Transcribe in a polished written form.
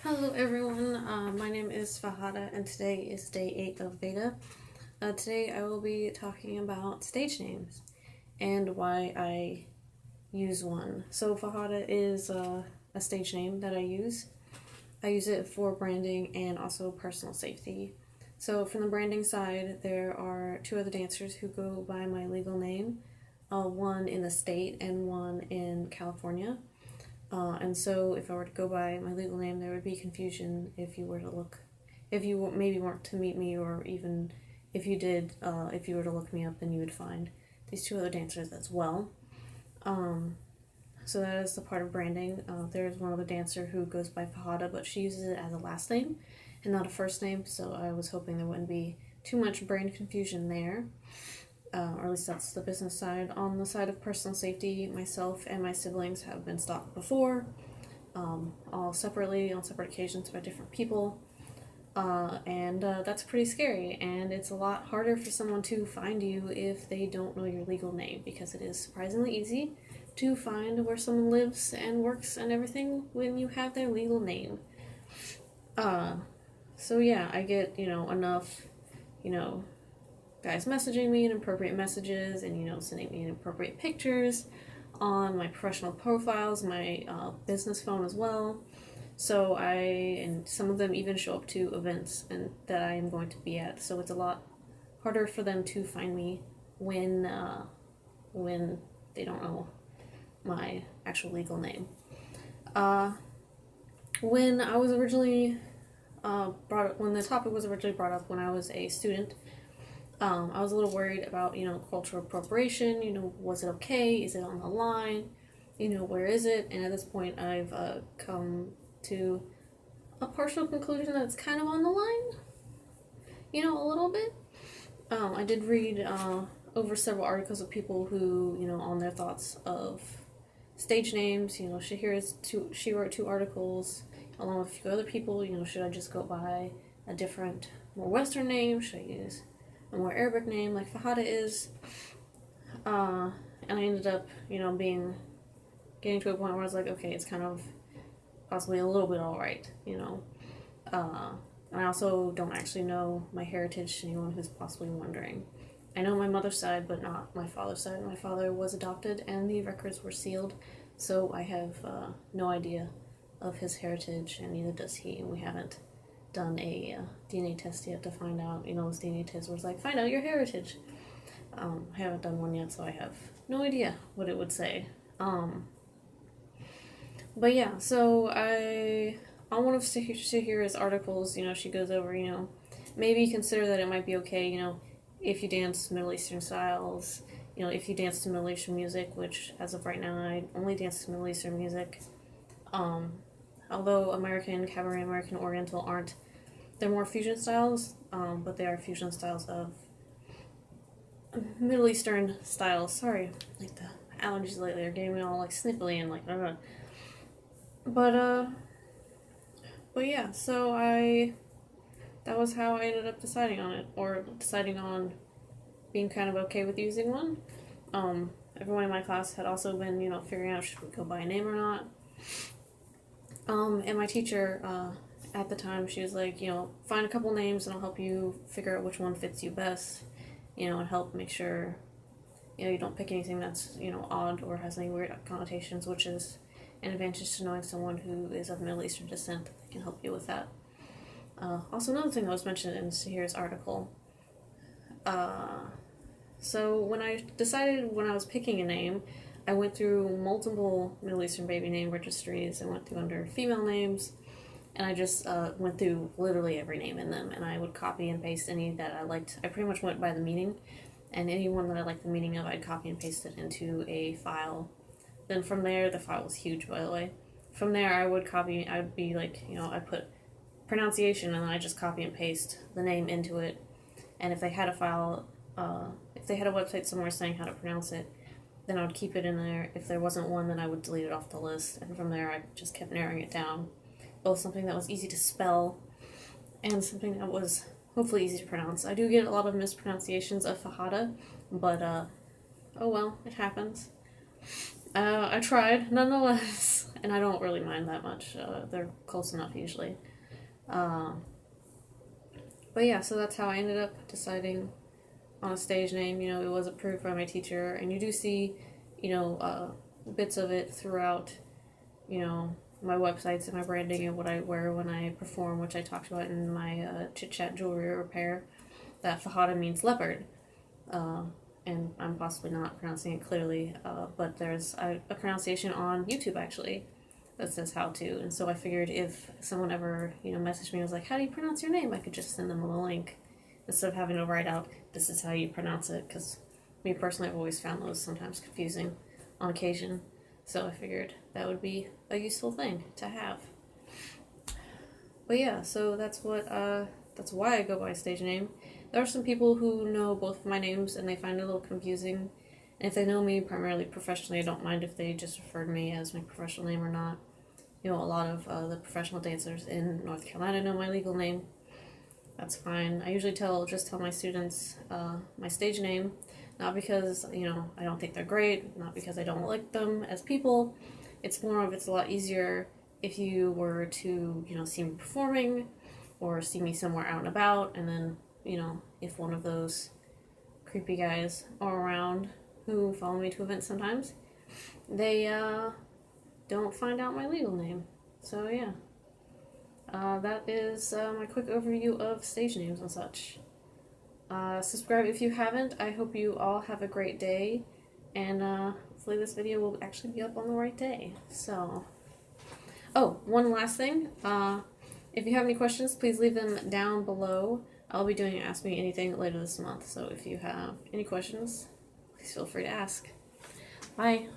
Hello everyone, my name is Fahada and today is day 8 of VEDA. Today I will be talking about stage names and why I use one. So Fahada is a stage name that I use. I use it for branding and also personal safety. So from the branding side, there are 2 other dancers who go by my legal name, one in the state and one in California. And so if I were to go by my legal name, there would be confusion if you were to look, if you maybe weren't to meet me, or even if you did, if you were to look me up, then you would find these 2 other dancers as well. So that is the part of branding. There's one other dancer who goes by Fahada, but she uses it as a last name and not a first name, so I was hoping there wouldn't be too much brand confusion there. Or at least that's the business side. On the side of personal safety, myself and my siblings have been stalked before, all separately, on separate occasions by different people, and that's pretty scary, and it's a lot harder for someone to find you if they don't know your legal name, because it is surprisingly easy to find where someone lives and works and everything when you have their legal name. So yeah, I get, enough, guys messaging me inappropriate messages and, sending me inappropriate pictures on my professional profiles, my business phone as well. So and some of them even show up to events that I am going to be at. So it's a lot harder for them to find me when they don't know my actual legal name. When I was originally when the topic was originally brought up when I was a student, I was a little worried about, cultural appropriation, was it okay? Is it on the line? Where is it? And at this point, I've come to a partial conclusion that it's kind of on the line, a little bit. I did read over several articles of people who, on their thoughts of stage names. She wrote 2 articles along with a few other people. Should I just go by a different, more Western name? Should I use a more Arabic name like Fahada is? And I ended up, getting to a point where I was like, okay, it's kind of possibly a little bit alright, and I also don't actually know my heritage, anyone who's possibly wondering. I know my mother's side, but not my father's side. My father was adopted and the records were sealed, so I have no idea of his heritage, and neither does he, and we haven't done a DNA test yet to find out, this DNA test was like, find out your heritage. I haven't done one yet, so I have no idea what it would say. But yeah, so on one of Shira's articles, she goes over, maybe consider that it might be okay, if you dance Middle Eastern styles, if you dance to Middle Eastern music, which as of right now, I only dance to Middle Eastern music. Although American Cabaret, American Oriental they're more fusion styles, but they are fusion styles of Middle Eastern styles. Sorry, like the allergies lately are getting me all like sniffly and like, But yeah, so that was how I ended up deciding on it, or deciding on being kind of okay with using one. Everyone in my class had also been, figuring out should we go by a name or not. And my teacher, at the time, she was like, find a couple names and I'll help you figure out which one fits you best, and help make sure, you don't pick anything that's, odd or has any weird connotations, which is an advantage to knowing someone who is of Middle Eastern descent that can help you with that. Also, another thing that was mentioned in Sahir's article, so when I decided when I was picking a name, I went through multiple Middle Eastern baby name registries. I went through under female names, and I just went through literally every name in them, and I would copy and paste any that I liked. I pretty much went by the meaning, and any one that I liked the meaning of, I'd copy and paste it into a file. Then from there, the file was huge, by the way. From there, I'd be like, I put pronunciation, and then I just copy and paste the name into it. And if they had a file, if they had a website somewhere saying how to pronounce it, then I would keep it in there. If there wasn't one, then I would delete it off the list. And from there, I just kept narrowing it down. Both something that was easy to spell and something that was hopefully easy to pronounce. I do get a lot of mispronunciations of Fahada, but oh well, it happens. I tried nonetheless, and I don't really mind that much. They're close enough usually. But yeah, so that's how I ended up deciding on a stage name. You know, it was approved by my teacher, and you do see, you know, bits of it throughout, you know, my websites and my branding and what I wear when I perform, which I talked about in my Chit Chat Jewelry Repair, that Fahada means leopard. And I'm possibly not pronouncing it clearly, but there's a pronunciation on YouTube, actually, that says how to, and so I figured if someone ever, you know, messaged me and was like, how do you pronounce your name, I could just send them a link, instead of having to write out, this is how you pronounce it, because me personally, I've always found those sometimes confusing on occasion, so I figured that would be a useful thing to have. But yeah, so that's why I go by stage name. There are some people who know both of my names and they find it a little confusing. And if they know me primarily professionally, I don't mind if they just refer to me as my professional name or not. You know, a lot of the professional dancers in North Carolina know my legal name. That's fine. I usually just tell my students my stage name, not because, you know, I don't think they're great, not because I don't like them as people. It's a lot easier if you were to, you know, see me performing or see me somewhere out and about, and then, you know, if one of those creepy guys are around who follow me to events sometimes, they don't find out my legal name. So yeah, that is my quick overview of stage names and such. Subscribe if you haven't. I hope you all have a great day, and hopefully this video will actually be up on the right day. So, oh, one last thing. If you have any questions, please leave them down below. I'll be doing Ask Me Anything later this month, so if you have any questions, please feel free to ask. Bye.